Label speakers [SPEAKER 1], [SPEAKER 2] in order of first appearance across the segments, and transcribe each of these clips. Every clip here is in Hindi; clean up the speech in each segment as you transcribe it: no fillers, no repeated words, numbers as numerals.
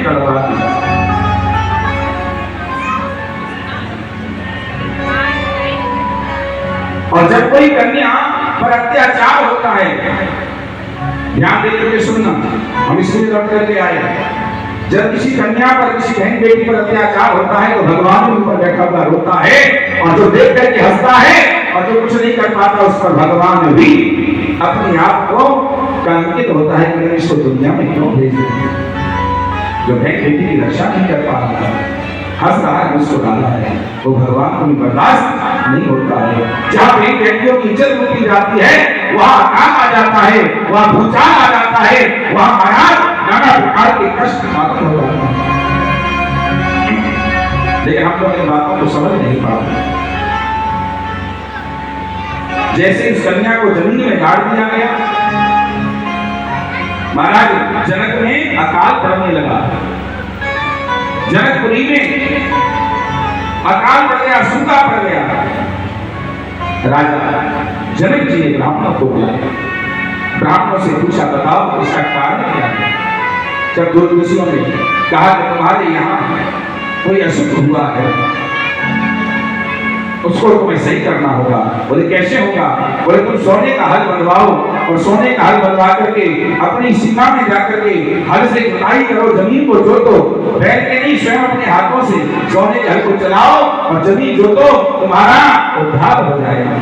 [SPEAKER 1] गड़बड़ाती है। और जब कोई कन्या पर अत्याचार होता है, ध्यान देकर के सुनना, हम इसलिए लौट करके आए, जब किसी कन्या पर, किसी बहन बेटी पर अत्याचार होता है तो भगवान भी ऊपर बैठा हुआ रोता है, और जो देख करके हंसता है, और जो कुछ नहीं कर पाता उस पर भगवान भी अपने आप को कंकित होता है कि मैंने इसको दुनिया में क्यों भेज दिया। जो बहन बेटी की रक्षा नहीं कर पा रहा है, हंस रहा है, उसको डाला है, वो भगवान को भी बर्दाश्त नहीं होता है। जहाँ बहन बेटियों की इज्जत लूटी जाती है, वहाँ अकाल आ जाता है, वहाँ भूचाल आ जाता है, वहाँ महाराज नाना प्रकार के कष्ट प्राप्त हो जाते हैं। लेकिन हम लोग इन बातों को समझ नहीं पाते। जैसे इस कन्या को जमीन में गाड़ दिया गया, महाराज जनक में अकाल पड़ने लगा, जनकपुरी में अकाल पड़ गया, सूखा पड़ गया। राजा जनक जी ने ब्राह्मणों को बुलाया, ब्राह्मणों से पूछा बताओ इसका कारण क्या है। जब दो ऋषियों ने कहा कि तुम्हारे यहाँ कोई अशुद्ध हुआ है, उसको तुम्हें सही करना होगा। बोले कैसे होगा। बोले तुम सोने का हल बनवाओ, और सोने का हल बनवा करके अपनी सीमा में जाकर के हल से जुताई करो, जमीन को जोतो, बैठ के नहीं स्वयं अपने हाथों से सोने के हल को चलाओ और जमीन जोतो, तुम्हारा उद्धार हो जाएगा।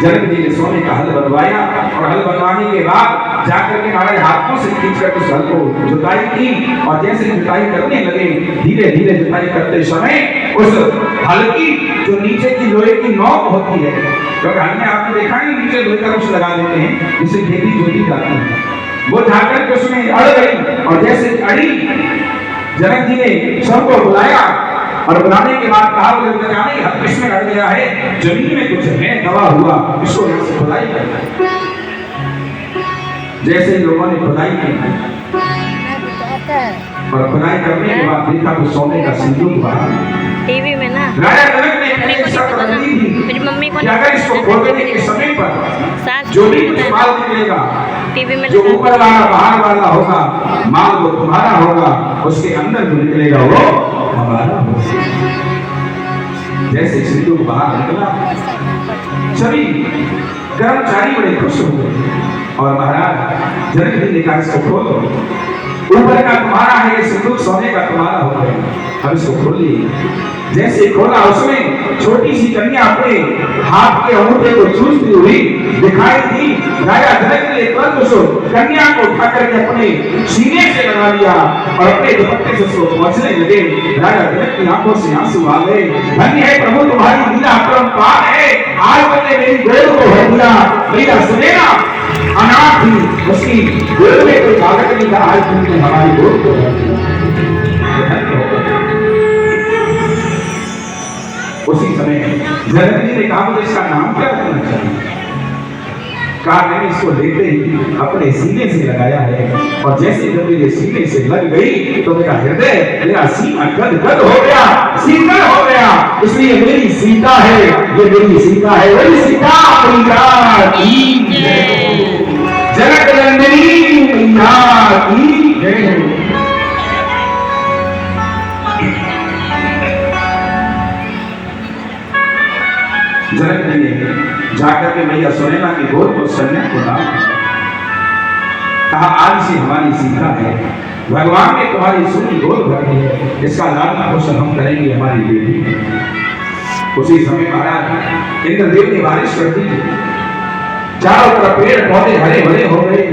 [SPEAKER 1] जनक जी ने सोने का हल बनवाया, और हल बनवाने के बाद जाकर के हमारे हाथों से खींचकर उस हल को जुताई की, और जैसे जुताई करने लगे, धीरे धीरे जुताई करते समय उस हल की जो नीचे की लोहे की नोक होती है, क्योंकि हल में आपने देखा है नीचे लोहे का कुछ लगा देते हैं जिसे खेती जोती जाती है, वो जाकर के उसमें अड़ गई, और जैसे अड़ी जनक जी ने सबको बुलाया, और बुलाने के बाद कहा बोले जाने हल किसमें अड़ गया है, जमीन में कुछ है दबा हुआ, इसको यहाँ से खुदाई करना। जैसे लोगों ने खुदाई की, और खुदाई करने के बाद देखा तो सोने का सिंदूर बाहर।
[SPEAKER 2] टीवी में ना
[SPEAKER 1] राजा जनक ने पहले शर्त रखी थी
[SPEAKER 2] मेरी मम्मी को
[SPEAKER 1] कि अगर इसको खोलने के समय पर जो भी कुछ माल निकलेगा,
[SPEAKER 2] टीवी में
[SPEAKER 1] जो ऊपर वाला बाहर वाला होगा, माल वो तुम्हारा होगा, उसके अंदर जो निकलेगा वो हमारा होगा। जैसे सिंदूर बाहर निकला, सभी कर्मचारी बड़े खुश हो गए, और महाराज जनक जी ने कहा इसको खोलो, ऊपर का तुम्हारा है, ये सिंदूर सोने का तुम्हारा हो गया, अब इसको खोलिए। जैसे खोला, उसमें छोटी सी कन्या अपने हाथ के अंगूठे को चूसती हुई दिखाई दी। राजा जनक ने तुरंत उस कन्या को उठा करके अपने सीने से लगा लिया, और अपने दुपट्टे से उसको पहुंचने लगे। राजा जनक की आंखों से आंसू आ गए। धन्य है प्रभु तुम्हारी लीला अपरंपार है, आज तुमने मेरी गोद को भर दिया। मेरा सुनेगा अनाथ थी, उसकी गोद में कोई बालक नहीं था, आज तुमने हमारी गोद को भर दिया। उसी समय जनक जी ने कहा मुझे इसका नाम क्या रखना चाहिए। कहा मैंने इसको लेते ही अपने सीने से लगाया है, और जैसे जब मेरे सीने से लग गई तो मेरा हृदय, मेरा सीना गदगद हो गया, शीतल हो गया। इसलिए मेरी सीता है, ये मेरी सीता है, वही सीता मैया की जय, जनक नंदिनी मैया की जय। जनक जी ने जाकर के मैया सुनैना की गोद को सन्या को डाला, कहा आज से हमारी सीता है, भगवान ने तुम्हारी सुनी गोद भर दी है, इसका लालन पोषण हम करेंगे, हमारी बेटी। उसी समय महाराज इंद्रदेव ने बारिश कर दी, चारों तरफ पेड़ पौधे हरे भरे हो गए,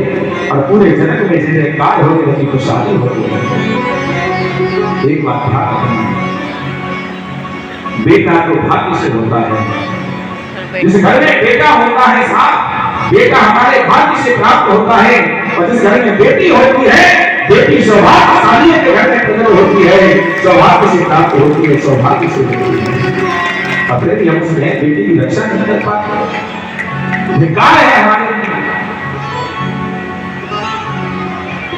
[SPEAKER 1] और पूरे जनक में जैसे काल हो गई, खुशहाली हो गई। एक बात ध्यान रखना, बेटा तो भाग्य से होता है। जिस घर में बेटा होता है साथ, बेटा हमारे भाग्य से प्राप्त होता है, और जिस घर में बेटी होती है, बेटी सौभाग्यशाली के घर में पैदा होती है, सौभाग्य से प्राप्त होती है, सौभाग्य से होती है। अपने भी हम उस बेटी की रक्षा नहीं कर पाते, धिक्कार है हमारे।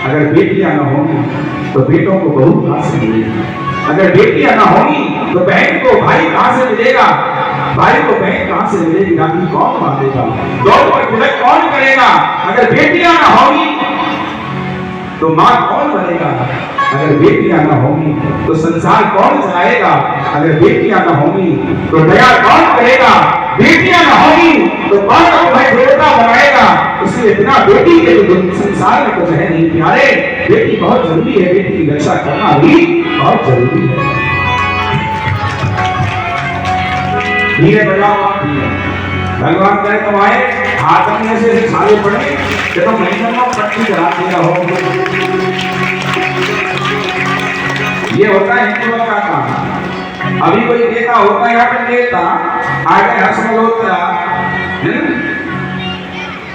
[SPEAKER 1] अगर बेटियां न होंगी तो बेटों को बहू कहां से मिलेगी, अगर बेटियां न होंगी तो बहन को भाई कहां से मिलेगा, भाई को बहन कहां से मिलेगी, राखी कौन बांधेगा, दौड़ पर तिलक कौन करेगा। अगर बेटियां ना होगी तो माँ कौन बनेगा अगर बेटियां न होंगी? तो संसार कौन चलाएगा अगर बेटियां न होंगी? तो दया कौन करेगा? बेटियां न होंगी तो कौन तुम्हें देवता बनाएगा? इसलिए बिना बेटी के तो संसार में कुछ है नहीं प्यारे। बेटी बहुत जरूरी है, बेटी की रक्षा करना भी बहुत जरूरी है। धीरे बजाओ आप धीरे। भगवान कहे तुम आए हाथ में ऐसे छाले पड़े कि तुम नहीं करना पट्टी करा दिया हो। ये होता है हिंदुओं का काम। अभी कोई नेता होता है यहाँ पे, नेता आगे हर्ष मल्होत्रा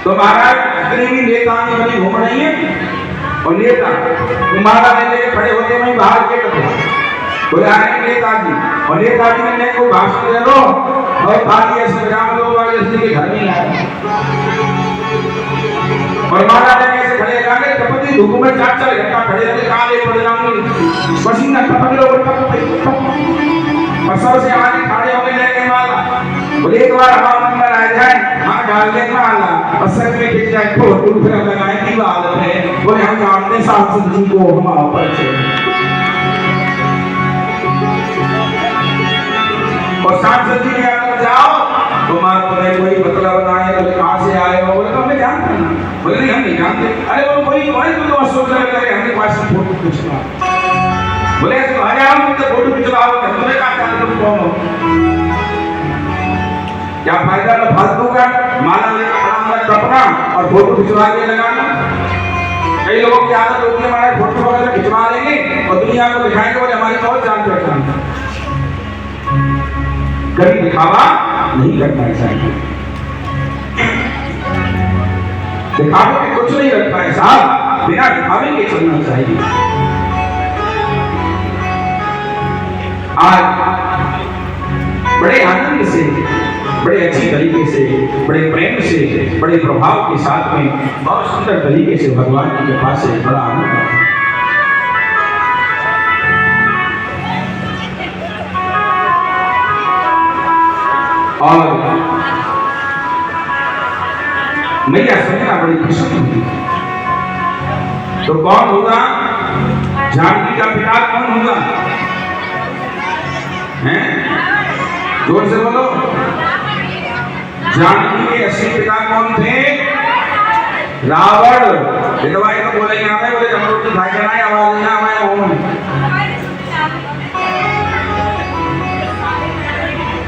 [SPEAKER 1] तो महाराज इतनी भी नेता बनी घूम रही है और नेता माला लेके खड़े होते हैं बाहर के कपड़े बोले आए नेताजी, और नेताजी ने को भाषण दे लो और भारतीय संग्राम लोग वाले इसलिए के घर नहीं आए और माला लेके ऐसे खड़े जाके कपति धूप में 4-4 घंटा खड़े रहते, काले पड़ जाएंगे, पसीना टपक लो और सबसे आगे खड़े हो गए लेके माला। बोले एक बार हमारा नंबर आ जाए हम डाल दें माला और सर में खिंच जाए फोटो फिर लगाए दीवार में। बोले हम जानते सांसद जी को हमारा परिचय और सांसद जी ने अगर जाओ तो मां तुम्हें कोई मतलब बनाए तो कहां से आए हो? बोले तो हमें जानते ना। बोले नहीं हम नहीं जानते। अरे वो कोई तो अशोक नगर करे हमने पास से फोटो खींचना। बोले तो आ जाओ मुझे फोटो खिंचवाओ, तुम्हें क्या जानते तुम कौन हो? क्या फायदा ना फालतू का माला लेकर खड़ा कपड़ा और फोटो खिंचवा के लगाना। कई लोगों की आदत होती है हमारे फोटो वगैरह खिंचवा लेंगे और दुनिया को दिखाएंगे बोले हमारी बहुत जान पहचान है। कभी दिखावा नहीं करना चाहिए, दिखावे में कुछ नहीं रखना है साहब, बिना दिखावे के चलना चाहिए। आज बड़े आनंद से, बड़े अच्छी तरीके से, बड़े प्रेम से, बड़े प्रभाव के साथ में बहुत सुंदर तरीके से भगवान की कृपा से बड़ा आनंद है। और मैया सुनना बड़ी खुशी हुई। तो कौन होगा जानकी का पिता? कौन होगा? हैं? जोर से बोलो। जानकी के असली पिता कौन थे? रावण। विधवा तो बोले यहाँ पे बोले जमरूद की भाई बनाए आवाज ना मैं हूँ।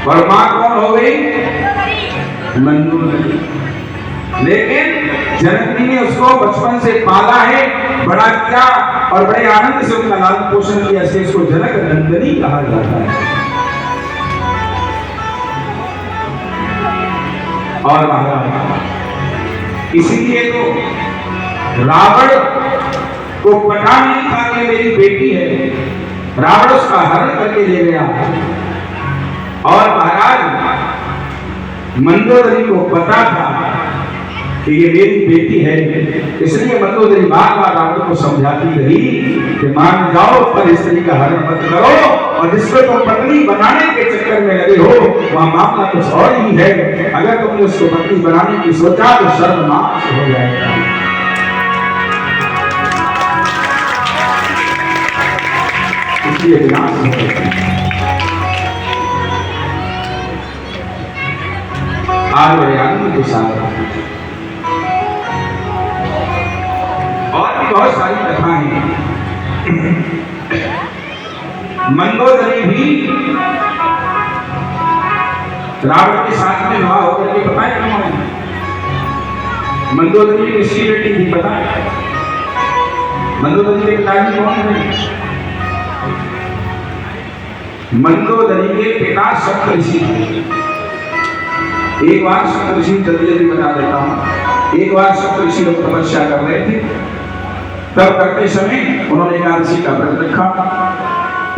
[SPEAKER 1] और मां कौन हो गई? मंदोदरी। लेकिन जननी ने उसको बचपन से पाला है, बड़ा किया और बड़े आनंद से उनका लालन पोषण किया, इसलिए इसको जनक नंदनी कहा जाता है। और महाराज इसीलिए तो रावण को पता नहीं था कि मेरी बेटी है, रावण उसका हरण करके ले गया। और महाराज मंदोदरी को पता था कि ये मेरी बेटी है, इसलिए मंदोदरी बार बार रावण को समझाती रही कि मान जाओ पर स्त्री का हरण मत करो, और जिसको तुम पत्नी बनाने के चक्कर में लगे हो वह मामला कुछ और ही है। अगर तुमने उसको पत्नी बनाने की सोचा तो सर्वनाश हो जाएगा। इसलिए विनाश हो जाएगा। आज बड़े आनंद के साथ और भी बहुत सारी कथाएं हैं। मंदोदरी भी रावण के साथ में विवाह होकर के पता है कौन है? मंदोदरी की ऋषि बेटी थी, पता है? मंदोदरी के पिताजी कौन थे? मंदोदरी के पिता सप्त ऋषि थे। एक बार सप्त ऋषि जल्दी बता देता हूँ। एक बार सप्त ऋषि लोग तपस्या कर रहे थे, तब करते समय उन्होंने एकादशी का व्रत रखा।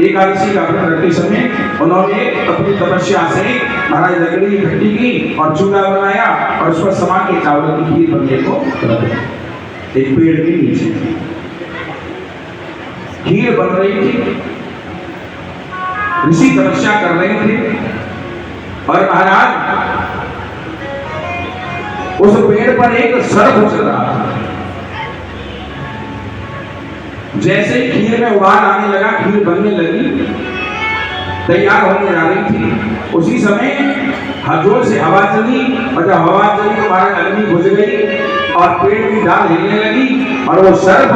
[SPEAKER 1] एकादशी का व्रत रखते समय उन्होंने अपनी तपस्या से महाराज लकड़ी इकट्ठी की और चूल्हा बनाया और उस पर समा के चावल की खीर बनने को रख दी। एक पेड़ के नीचे खीर बन रही थी, ऋषि तपस्या कर रहे थे और महाराज उस पेड़ पर एक सर्प चल रहा था। जैसे ही खीर में उबाल आने लगा, खीर बनने लगी, तैयार होने जा रही थी, उसी समय जोर से हवा चली, और जब हवा चली तो हमारा गर्मी बुझ गई और पेट की दाल हिलने लगी और वो सर्प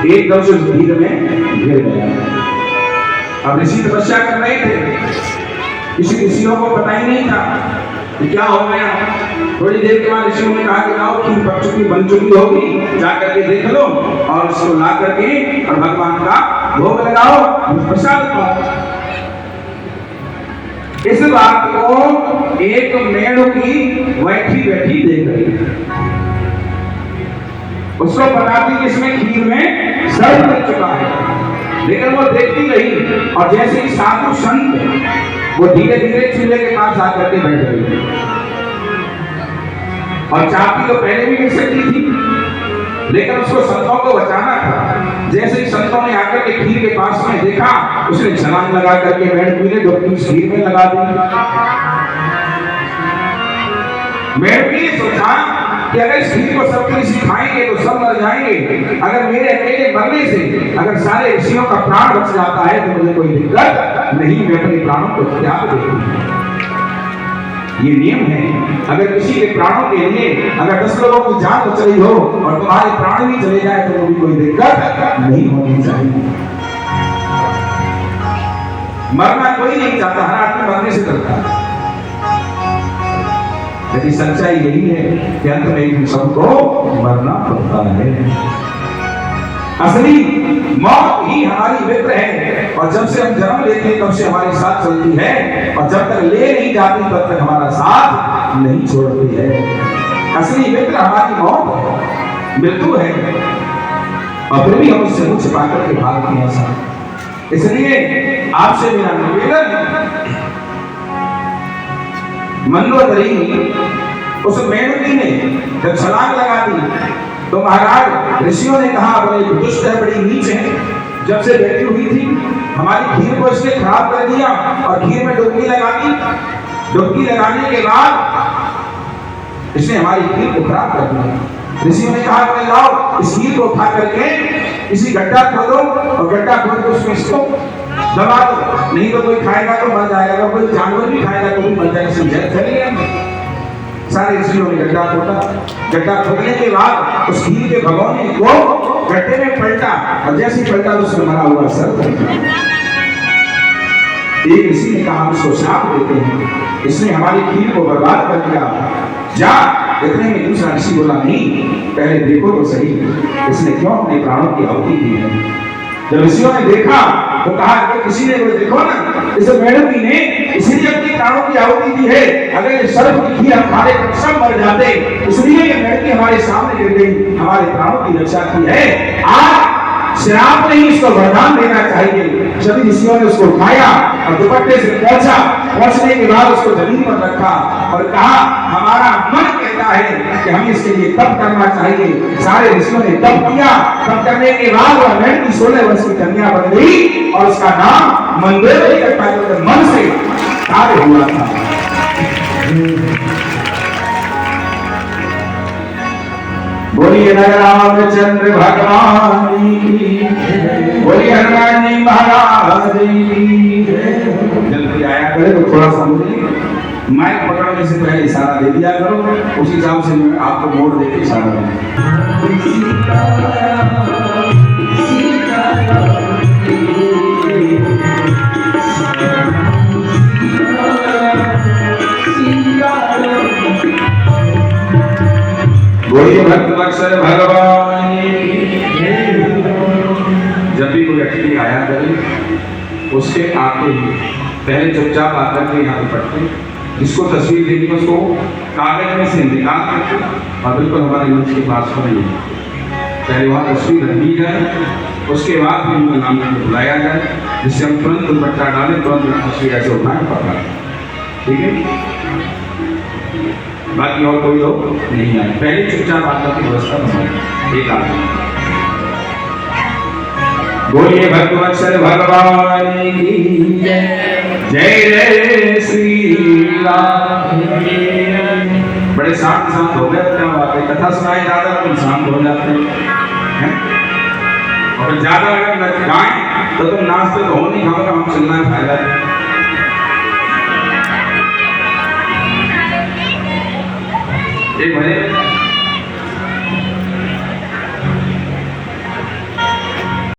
[SPEAKER 1] एकदम से धीरे में गिर गया। अब ऋषि तपस्या कर रहे थे, किसी ऋषियों को पता ही नहीं था कि क्या हो गया। थोड़ी देर के बाद ऋषियों ने कहा कि लाओ खीर पक चुकी, बन चुकी होगी, जा करके देख लो और उसको ला करके और भगवान का भोग लगाओ, प्रसाद पाओ। इस बात को एक मेढक की बैठी बैठी देख रही, उसको पता थी कि इसमें खीर में सर्प लग चुका है, लेकिन वो देखती रही और जैसे ही साधु संत वो धीरे धीरे चूल्हे के पास आकर के बैठ गई, और चाहती तो पहले भी गिर सकती थी, लेकिन उसको संतों को बचाना था। जैसे ही संतों ने आकर के खीर के पास में देखा, उसने छलांग लगा करके मेढक ने डुबकी खीर में लगा दी। मेढक ने सोचा कि अगर इस खीर को सब ऋषि खाएंगे तो सब मर जाएंगे, अगर मेरे अकेले मरने से अगर सारे ऋषियों का प्राण बच जाता है तो मुझे कोई दिक्कत नहीं, मैं अपने प्राणों को त्याग देती हूं। ये नियम है, अगर किसी के प्राणों के लिए अगर 10 लोगों की जान बच रही हो और तुम्हारे प्राण भी चले जाए तो भी कोई दिक्कत नहीं होनी चाहिए। मरना कोई नहीं चाहता, हर आदमी मरने से डरता है, लेकिन सच्चाई यही है कि अंत में इन सबको मरना पड़ता है। असली मौत ही हमारी मित्र है, और जब से हम जन्म लेते हैं तब से हमारे साथ चलती है, और जब तक ले नहीं जाती तब तक हमारा साथ नहीं छोड़ती है। असली मित्र हमारी मौत है, मृत्यु है, और फिर भी हम उससे मुझ छिपा करके भागते हैं साथ। इसलिए आपसे मेरा निवेदन, मंदोदरी उस मेढक ने जब छलांग लगा दी तो महाराज ऋषियों ने कहा बड़े दुष्ट है, बड़ी नीच है, जब से बैठी हुई थी हमारी खीर को इसने खराब कर दिया और खीर में डुबकी लगा दी। डुबकी लगाने के बाद इसने हमारी खीर को खराब कर दिया। ऋषियों ने कहा कि लाओ इस खीर को उठा करके इसी गड्ढा खोदो और गड्ढा खोद के उसमें इसको दबा दो, नहीं तो कोई खाएगा तो मर जाएगा, कोई जानवर भी खाएगा तो भी मर जाएगा, समझे चलिए। सारे ऋषियों ने गड्ढा खोदा, गड्ढा खोदने के बाद उस खीर के भगोने को गड्ढे में पलटा, और जैसे ही पलटा तो उसमें मरा हुआ सर्प। एक ऋषि ने कहा उसको श्राप देते हैं, इसने हमारी खीर को बर्बाद कर दिया, जा। इतने में दूसरा ऋषि बोला नहीं, पहले देखो तो सही इसने क्यों अपने प्राणों की आहुति दी है। जब ऋषियों ने देखा तो कहा कि किसी ने देखो ना, इस मेढक ने इसीलिए अपनी प्राणों की आहुति दी है, अगर ये सर्प की खीर हमारे सब मर जाते, इसलिए ये मेढक हमारे सामने गिर गई, हमारे प्राणों की रक्षा की है। आज श्राप नहीं, इसको वरदान देना चाहिए। सभी ऋषियों ने उसको उठाया और दुपट्टे से पहुंचा, पहुंचने के बाद उसको जमीन पर रखा और कहा हमारा मन कहता है कि हमें इसके लिए तप करना चाहिए। सारे ऋषियों ने तप किया, तप करने के बाद वह मेढक की 16 वर्ष की कन्या बन गई और उसका नाम मंदोदरी रखा, जो मन से कार्य हुआ था। बोलिए रामचंद्र भगवान की, बोलिए हनुमान जी महाराज की। जल्दी आया करे तो थोड़ा सा मुझे माइक पकड़ने से पहले इशारा दे दिया करो, उसी हिसाब से मैं आपको मोड़ देके इशारा दूंगा। बोलिए भक्तवत्सल भगवान की। जब भी कोई अतिथि आया करे उसके आते ही पहले चुपचाप आकर के यहाँ पे पढ़ते, जिसको तस्वीर देनी उसको कागज में से निकाल करके और बिल्कुल हमारे मंच के पास पढ़िए। पहले वहाँ तस्वीर रख दी जाए, उसके बाद फिर उनका नाम को बुलाया जाए, जिससे हम तुरंत दुपट्टा डालें, तुरंत तस्वीर ऐसे उठाएं पकड़ा, ठीक है। बाकी और कोई लोग नहीं आए, पहले चुपचाप आकर की व्यवस्था बनाए एक आदमी। बोलिए भक्तवत्सल भगवान की जय, जय श्री राम। बड़े शांत शांत हो गए, क्या बात है, कथा सुनाए ज्यादा तुम शांत हो जाते हैं। और ज्यादा अगर न गाएं तो तुम नाचते तो हो नहीं, खबर हम चलना है फायदा है। एक भजन